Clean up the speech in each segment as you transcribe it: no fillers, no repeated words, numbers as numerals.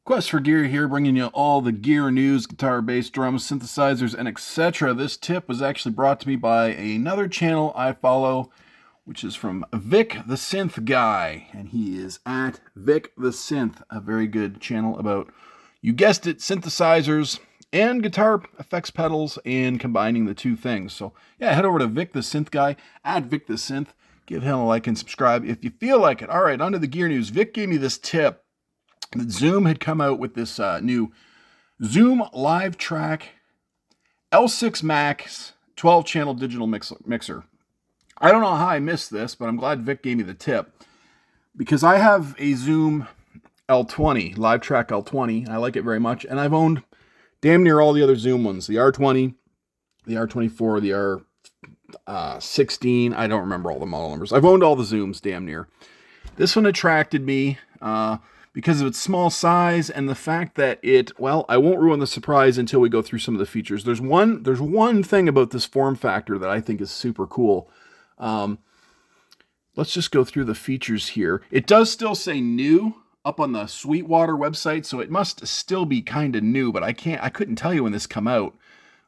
Quest for Gear here, bringing you all the gear news, guitar, bass, drums, synthesizers, and etc. This tip was actually brought to me by another channel I follow, which is from Vik The Synth Guy, and he is at Vik The Synth, a very good channel about, you guessed it, synthesizers and guitar effects pedals and combining the two things. So yeah, head over to Vik The Synth Guy, at Vik The Synth, give him a like and subscribe if you feel like it. All right, on to the gear news. Vik gave me this tip that Zoom had come out with this new Zoom LiveTrak L6 MAX 12-channel digital mixer. I don't know how I missed this, but I'm glad Vik gave me the tip because I have a Zoom L20, LiveTrak L20. I like it very much, and I've owned damn near all the other Zoom ones, the R20, the R24, the R16. I don't remember all the model numbers. I've owned all the Zooms damn near. This one attracted me because of its small size and the fact that I won't ruin the surprise until we go through some of the features. There's one thing about this form factor that I think is super cool. Let's just go through the features here. It does still say new up on the Sweetwater website, so it must still be kind of new, but I couldn't tell you when this come out.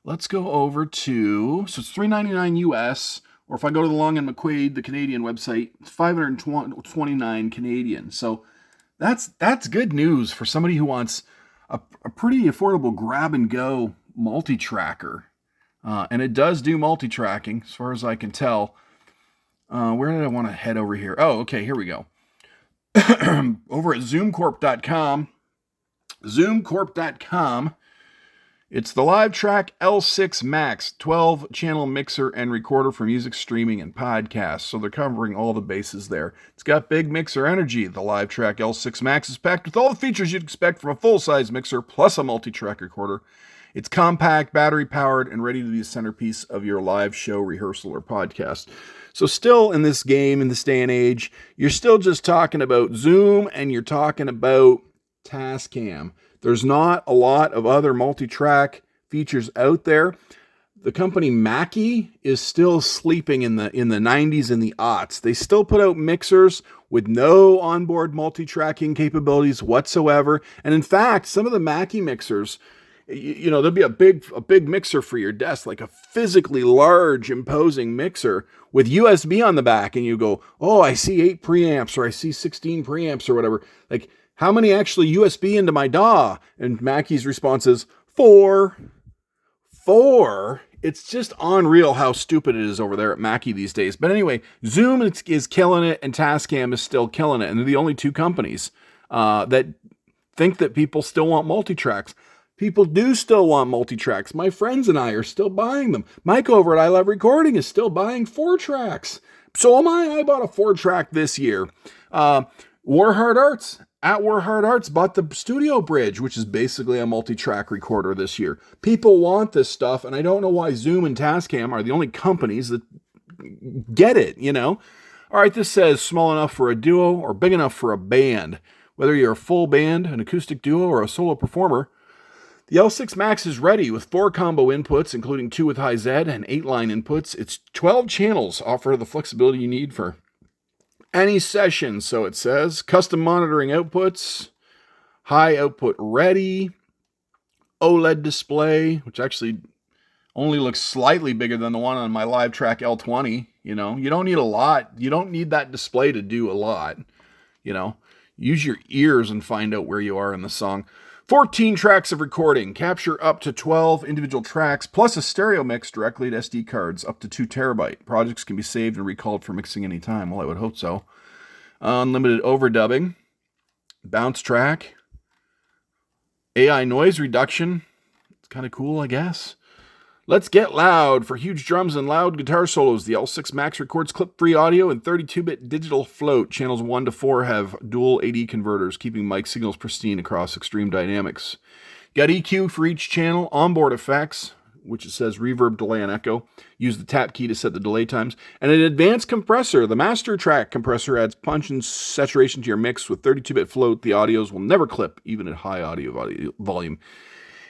Let's go over to, so it's $399 US, or if I go to the Long and McQuaid, the Canadian website, it's $529 Canadian. So that's good news for somebody who wants a pretty affordable grab-and-go multi-tracker. And it does do multi-tracking, as far as I can tell. Where did I want to head over here? Oh, okay, here we go. Over at zoomcorp.com, it's the LiveTrak L6 MAX 12-channel mixer and recorder for music streaming and podcasts. So they're covering all the bases there. It's got big mixer energy. The LiveTrak L6 MAX is packed with all the features you'd expect from a full-size mixer plus a multi-track recorder. It's compact, battery-powered, and ready to be the centerpiece of your live show, rehearsal, or podcast. So still in this game, in this day and age, you're still just talking about Zoom and you're talking about Tascam. There's not a lot of other multi-track features out there. The company Mackie is still sleeping in the 90s and the aughts. They still put out mixers with no onboard multi-tracking capabilities whatsoever. And in fact, some of the Mackie mixers, there'll be a big mixer for your desk, like a physically large, imposing mixer with USB on the back. And you go, oh, I see 8 preamps or I see 16 preamps or whatever. Like, how many actually USB into my DAW? And Mackie's response is 4. 4? It's just unreal how stupid it is over there at Mackie these days. But anyway, Zoom is killing it and Tascam is still killing it. And they're the only two companies that think that people still want multi-tracks. People do still want multi-tracks. My friends and I are still buying them. Mike over at I Love Recording is still buying 4-tracks. So am I. I bought a 4-track this year. Warhard Arts. At Warhard Arts bought the Studio Bridge, which is basically a multi-track recorder this year. People want this stuff, and I don't know why Zoom and Tascam are the only companies that get it, All right, this says small enough for a duo or big enough for a band. Whether you're a full band, an acoustic duo, or a solo performer, the L6 MAX is ready with 4 combo inputs, including 2 with high Z and 8 line inputs. Its 12 channels offer the flexibility you need for any session, so it says. Custom monitoring outputs, high output ready, OLED display, which actually only looks slightly bigger than the one on my LiveTrak L20. You don't need a lot. You don't need that display to do a lot. Use your ears and find out where you are in the song. 14 tracks of recording, capture up to 12 individual tracks, plus a stereo mix directly to SD cards, up to 2 terabyte. Projects can be saved and recalled for mixing anytime. Well, I would hope so. Unlimited overdubbing, bounce track, AI noise reduction. It's kind of cool, I guess. Let's get loud. For huge drums and loud guitar solos, the L6 MAX records clip-free audio and 32-bit digital float. Channels 1 to 4 have dual AD converters, keeping mic signals pristine across extreme dynamics. Got EQ for each channel, onboard effects, which it says reverb, delay, and echo. Use the tap key to set the delay times. And an advanced compressor. The master track compressor adds punch and saturation to your mix. With 32-bit float, the audios will never clip, even at high audio volume.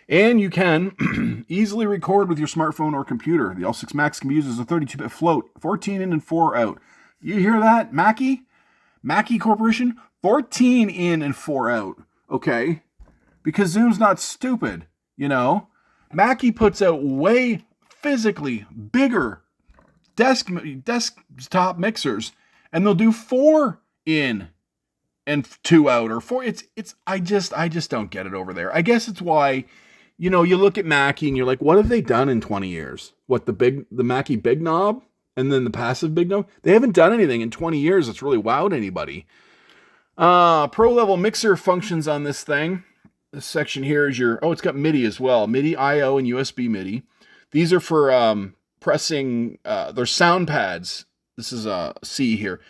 And you can easily record with your smartphone or computer. The L6 MAX can be used as a 32-bit float, 14 in and 4 out. You hear that, Mackie? Mackie Corporation? 14 in and 4 out. Okay. because Zoom's not stupid, you know. Mackie puts out way physically bigger desktop mixers, and they'll do 4 in and 2 out, or 4. I just don't get it over there. I guess it's why, you know, you look at Mackie and you're like, what have they done in 20 years? What, the Mackie Big Knob and then the passive Big Knob? They haven't done anything in 20 years that's really wowed anybody. Pro level mixer functions on this thing. This section here is your, it's got MIDI as well. MIDI IO and USB MIDI. These are for pressing, they're sound pads. This is a C here.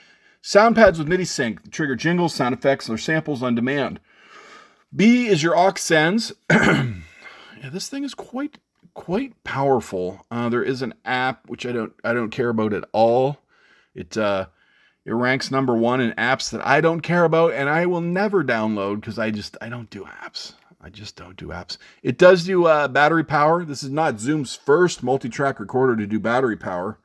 Sound pads with MIDI sync. Trigger jingles, sound effects, or samples on demand. B is your aux sends. Yeah, this thing is quite powerful. There is an app which I don't care about at all. It ranks number 1 in apps that I don't care about, and I will never download because I don't do apps. I just don't do apps. It does do battery power. This is not Zoom's first multi-track recorder to do battery power.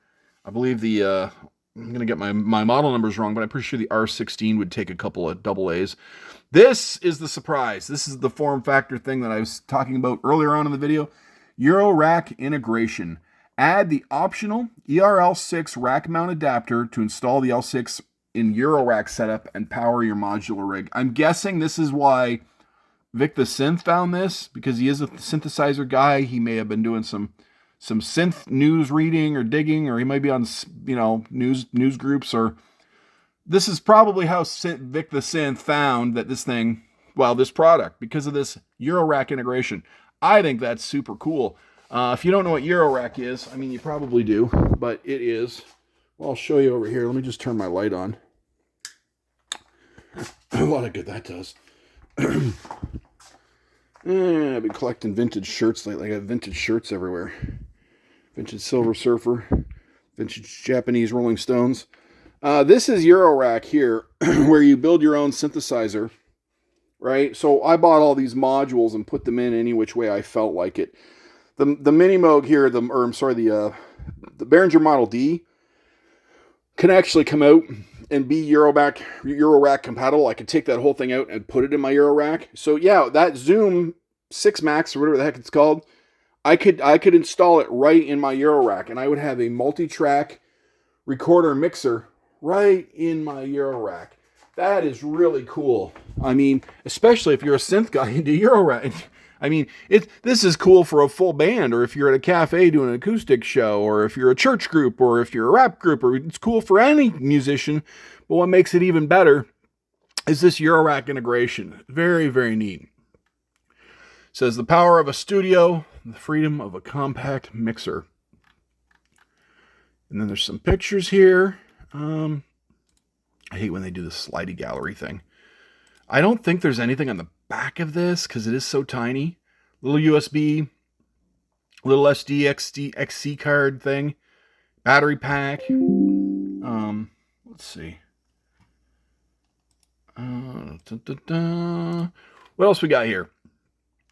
I believe I'm going to get my model numbers wrong, but I'm pretty sure the R16 would take a couple of AA's. This is the surprise. This is the form factor thing that I was talking about earlier on in the video. Eurorack integration. Add the optional ERL6 rack mount adapter to install the L6 in Eurorack setup and power your modular rig. I'm guessing this is why Vik The Synth found this, because he is a synthesizer guy. He may have been doing some synth news reading or digging, or he might be on, you know, news groups, or this is probably how Vik The Synth found that this product, because of this Eurorack integration. I think that's super cool. If you don't know what Eurorack is, I mean, you probably do, but it is. Well, I'll show you over here. Let me just turn my light on. A lot of good that does. I've been collecting vintage shirts lately. I got vintage shirts everywhere. Vintage Silver Surfer, vintage Japanese Rolling Stones. This is Eurorack here, where you build your own synthesizer, right? So I bought all these modules and put them in any which way I felt like it. The Mini Moog here, the Behringer Model D can actually come out and be Eurorack compatible. I could take that whole thing out and put it in my Eurorack. So yeah, that Zoom 6 Max or whatever the heck it's called, I could install it right in my Eurorack, and I would have a multi-track recorder mixer right in my Eurorack. That is really cool. I mean, especially if you're a synth guy into Eurorack. I mean, this is cool for a full band, or if you're at a cafe doing an acoustic show, or if you're a church group, or if you're a rap group, or it's cool for any musician. But what makes it even better is this Eurorack integration. Very, very neat. It says the power of a studio, the freedom of a compact mixer. And then there's some pictures here. I hate when they do the slidey gallery thing. I don't think there's anything on the back of this because it is so tiny. Little USB, little SD, XC card thing, battery pack. Let's see. What else we got here?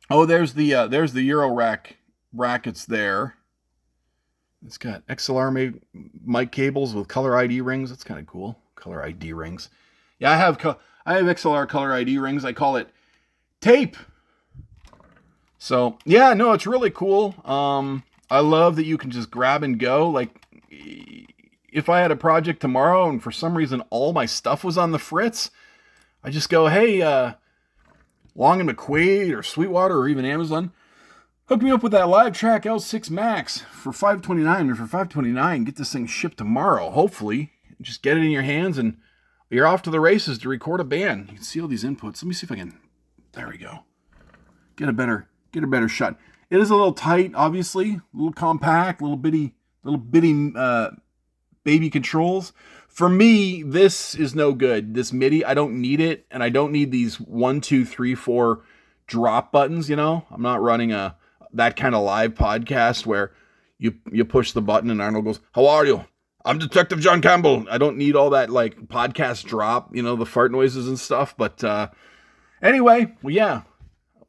Oh, there's the Eurorack brackets there. It's got XLR mic cables with color ID rings. That's kind of cool. Color ID rings. Yeah, I have XLR color ID rings. I call it tape. So yeah, no, it's really cool. I love that you can just grab and go. Like, if I had a project tomorrow and for some reason all my stuff was on the fritz, I just go, hey, Long and McQuaid or Sweetwater or even Amazon, hook me up with that LiveTrak L6 MAX for $529 or for $529. Get this thing shipped tomorrow, hopefully. Just get it in your hands and you're off to the races to record a band. You can see all these inputs. Let me see if I can. There we go. Get a better shot. It is a little tight, obviously. A little compact, little bitty baby controls. For me, this is no good. This MIDI, I don't need it, and I don't need these 1, 2, 3, 4 drop buttons. You know, I'm not running that kind of live podcast where you push the button and Arnold goes, "How are you? I'm Detective John Campbell." I don't need all that like podcast drop, you know, the fart noises and stuff. But anyway, well, yeah.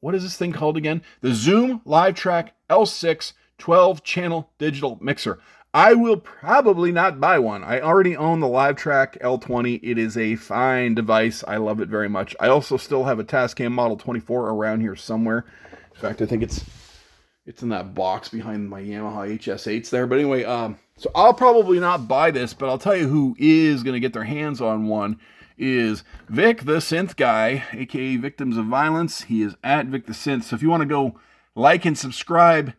What is this thing called again? The Zoom LiveTrak L6 12-channel digital mixer. I will probably not buy one. I already own the LiveTrak L20. It is a fine device. I love it very much. I also still have a Tascam Model 24 around here somewhere. In fact, I think it's in that box behind my Yamaha HS8s there. But anyway, so I'll probably not buy this, but I'll tell you who is going to get their hands on one is Vik The Synth Guy, aka Victims of Violence. He is at Vik The Synth. So if you want to go like and subscribe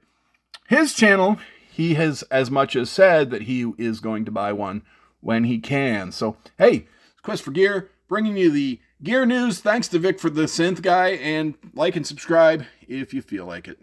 his channel, he has as much as said that he is going to buy one when he can. So, hey, Quest for Gear, bringing you the gear news. Thanks to Vik for The Synth Guy, and like and subscribe if you feel like it.